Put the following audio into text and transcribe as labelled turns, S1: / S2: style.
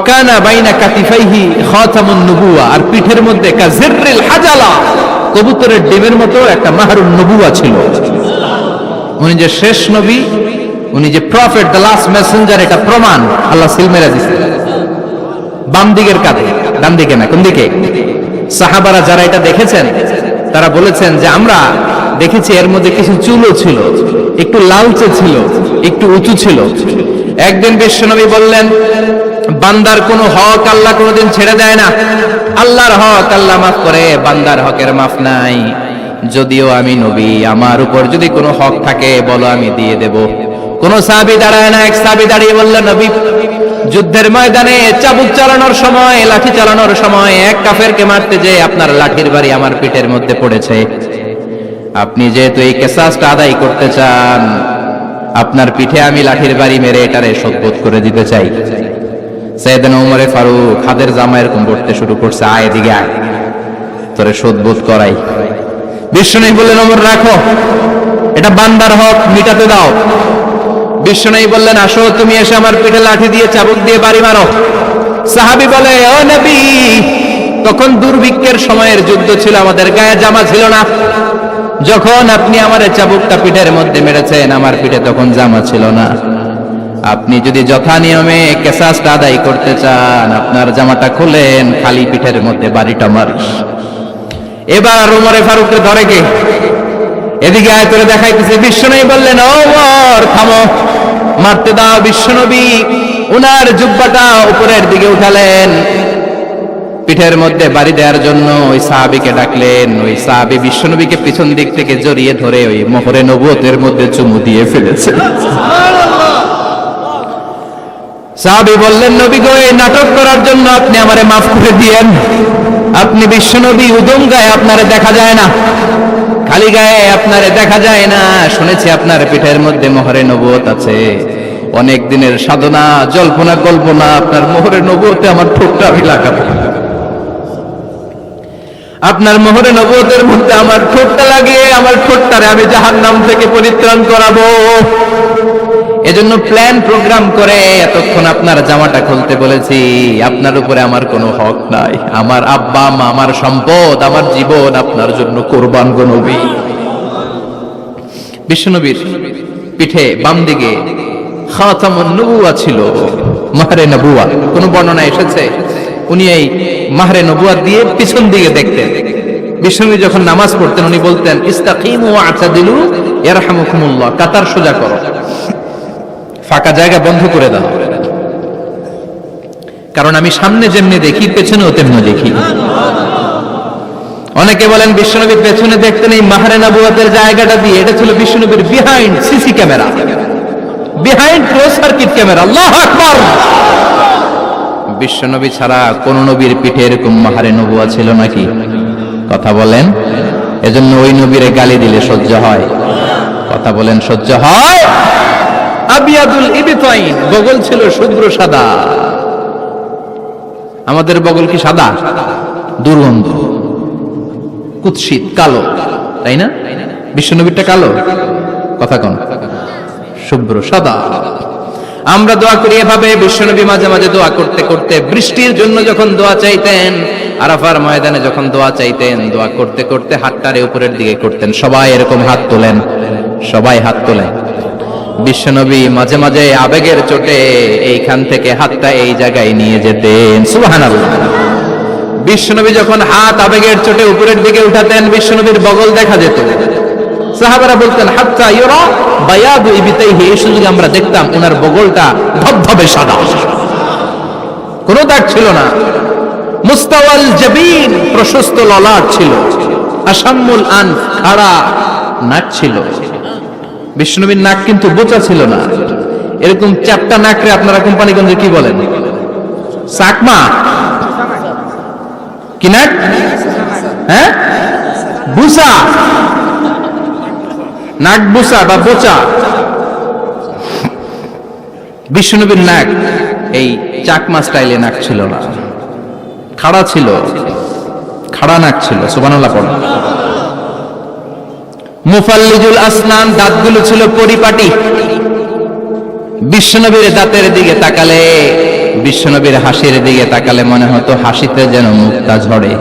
S1: ওয়াকানা বাইনা কাতিফাইহি খাতামুন নবুওয়া, আর পিঠের মধ্যে কাজিররিল হাজালা, কবুতরের ডিমের মতো একটা মাহরুন নবুওয়া ছিল। উনি যে শেষ নবী, উনি যে প্রফেট, দ্য লাস্ট মেসেঞ্জার, এটা প্রমাণ আল্লাহ সিল মেরে দিয়েছে। বাম দিকের কাঁধে, ডান দিকে না, কোন দিকে? সাহাবারা যারা এটা দেখেছেন তারা বলেছেন যে আমরা দেখেছি এর মধ্যে কিছু চুলও ছিল, একটু লালচে ছিল, একটু উঁচু ছিল। একদিন বিশ্বনবী বললেন, বান্দার কোনো হক আল্লাহ কোনোদিন ছেড়ে দেয় না। আল্লাহর হক আল্লাহ মাফ করে, বান্দার হকের মাফ নাই। যদিও আমি নবী, আমার উপর যদি কোনো হক থাকে বলো, আমি দিয়ে দেব। কোন সাহাবী দাঁড়ায় না। এক সাহাবী দাঁড়িয়ে বললেন, নবী, যুদ্ধের ময়দানে চাবুক চালানোর সময়, লাঠি চালানোর সময় এক কাফেরকে মারতে যে আপনার লাঠির বাড়ি আমার পিঠের মধ্যে পড়েছে। আপনি যেহেতু এই কিসাসটা আদায় করতে চান, আপনার পিঠে আমি লাঠির বাড়ি মেরে এটারে শোধবোধ করে দিতে চাই। সাইয়েদনা ওমরে ফারুক হাতের জামা এরকম করতে শুরু করছে, আয় এদিকে আয়, তোরে শোধবোধ করাই। বিশ্বনবী বললেন, ওমর রাখো, এটা বান্দার হক, মিটাতে দাও। বিশ্বনবী বললেন, আসো, তুমি এসে আমার পিঠে লাঠি দিয়ে চাবুক দিয়ে বাড়ি মারো। সাহাবী বলে, ও নবী, তখন দুর্ভিক্ষের সময়ের যুদ্ধ ছিল, আমাদের গায়ে জামা ছিল না। যখন আপনি আমার চাবুকটা পিঠের মধ্যে মেরেছেন, আমার পিঠে তখন জামা ছিল না। আপনি যদি যথা নিয়মে কিসাসটা আদায় করতে চান, আপনার জামাটা খুলেন, খালি পিঠের মধ্যে বাড়িটা মারিস। এবার ওমরে ফারুককে ধরে কে? এদিকে আয়, তোরে দেখাইতেছে। বিশ্বনবী বললেন, ওমর থামো, মারতে দাও। বিশ্বনবী উনার জুব্বাটা উপরের দিকে উঠালেন, পিঠের মধ্যে বাড়ি দেওয়ার জন্য ওই সাহাবীকে ডাকলেন। ওই সাহাবী বিশ্বনবীকে পিছন দিক থেকে জড়িয়ে ধরে ওই মোহরে নবুয়তের মধ্যে চুমু দিয়ে ফেলেছে। সাহাবী বললেন, নবী গো, এই নাটক করার জন্য আপনি আমারে মাফ করে দিয়েন। আপনি বিশ্বনবী, উদম গায়ে আপনারে দেখা যায় না, খালি গায়ে আপনারে দেখা যায় না। শুনেছি আপনার পিঠের মধ্যে মোহরে নবুয়ত আছে। অনেক দিনের সাধনা, জল্পনা কল্পনা, আপনার মোহরে নবুয়তে আমার ঠোঁটটা আমি লাগাবো। আপনার মোহরে নবুয়তের মধ্যে আমার ঠোঁটটা লাগিয়ে আমার ঠোঁটটারে আমি জাহান্নাম থেকে পরিত্রাণ করাবো। এজন্য প্ল্যান প্রোগ্রাম করে এতক্ষণ আপনার জামাটা খুলতে বলেছি। আপনার উপরে আমার কোনো হক নাই। আমার আব্বা মা, আমার সম্পদ, আমার জীবন আপনার জন্য কোরবান গো নবী। বিশ্বনবীর পিঠে বাম দিকে খাতামুন নবুওয়া ছিল, মাহরে নবুওয়া। কোন বর্ণনা এসেছে উনি এই মাহরে নবুওয়া দিয়ে পিছন দিকে দেখতেন। বিশ্বনবী যখন নামাজ পড়তেন উনি বলতেন, ইস্তাকিমু ওয়া'তাদিলু ইয়ারহামুকুমুল্লাহ, কাতার সোজা করো, ফাঁকা জায়গা বন্ধ করে দাও। কারণ আমি সামনে যেমনি দেখি, পেছনেও তেমনি দেখি। অনেকে বলেন বিশ্বনবীর পেছনে দেখতেন এই মাহরে নবুয়তের জায়গাটা দিয়ে। এটা ছিল বিশ্বনবীর behind CC camera, behind close circuit camera. আল্লাহু আকবার। বিশ্বনবী ছাড়া কোন নবীর পিঠে এরকম মাহরে নবুয়া ছিল নাকি? কথা বলেন। এজন্য ওই নবীরে গালি দিলে সহ্য হয়? কথা বলেন, সহ্য হয়? আবিয়াদুল ইবতাইন, বগল ছিল শুভ্র সাদা। আমাদের বগল কি সাদা? দুর্গন্ধ, কুৎসিত, কালো, তাই না? বিশ্বনবীরটা কালো? কথা কোন? শুভ্র সাদা। আমরা দোয়া করি এভাবে। বিশ্বনবী মাঝে মাঝে দোয়া করতে করতে বৃষ্টির জন্য যখন দোয়া চাইতেন, আরাফার ময়দানে যখন দোয়া চাইতেন, দোয়া করতে করতে হাতটারে উপরের দিকে করতেন। সবাই এরকম হাত তোলেন, সবাই হাত তোলেন। বিশ্বনবী মাঝে মাঝে আবেগের চোটে এইখান থেকে হাতটা এই জায়গায় নিয়ে যেতেন। সুবহানাল্লাহ। বিশ্বনবী যখন হাত আবেগের চোটে উপরের দিকে উঠাতেন, বিশ্বনবীর বগল দেখা যেত। সাহাবারা বলতেন, হাত্তা ইউরা বায়াদু ইবতাইহি, এই সুযোগে আমরা দেখতাম ওনার বগলটা ধবধবে সাদা, কোনো দাগ ছিল না। মুস্তাওয়াল জাবিন, প্রশস্ত ললাট ছিল। আসাম্মুল আনফ, খাড়া নাক ছিল। বিশ্বনবীর নাক কিন্তু বোচা ছিল না। এরকম চারটা নাকরে আপনারা কোম্পানিগঞ্জে কি বলেন? চাকমা? কি নাক? হ্যাঁ, বুসা, নাক বুসা বা বোচা। বিশ্বনবীর নাক এই চাকমা স্টাইলে নাক ছিল না, খাড়া ছিল, খাড়া নাক ছিল। সুবহানাল্লাহ পড়ো। মুফাল্লিজুল আসনান, দাঁতগুলো ছিল পরিপাটি। বিশ্বনবীর দাঁতের দিকে তাকালে বিশ্বনবীর হাসির দিকে তাকালে মনে হতো হাসিতে যেন মুক্তা ঝরে।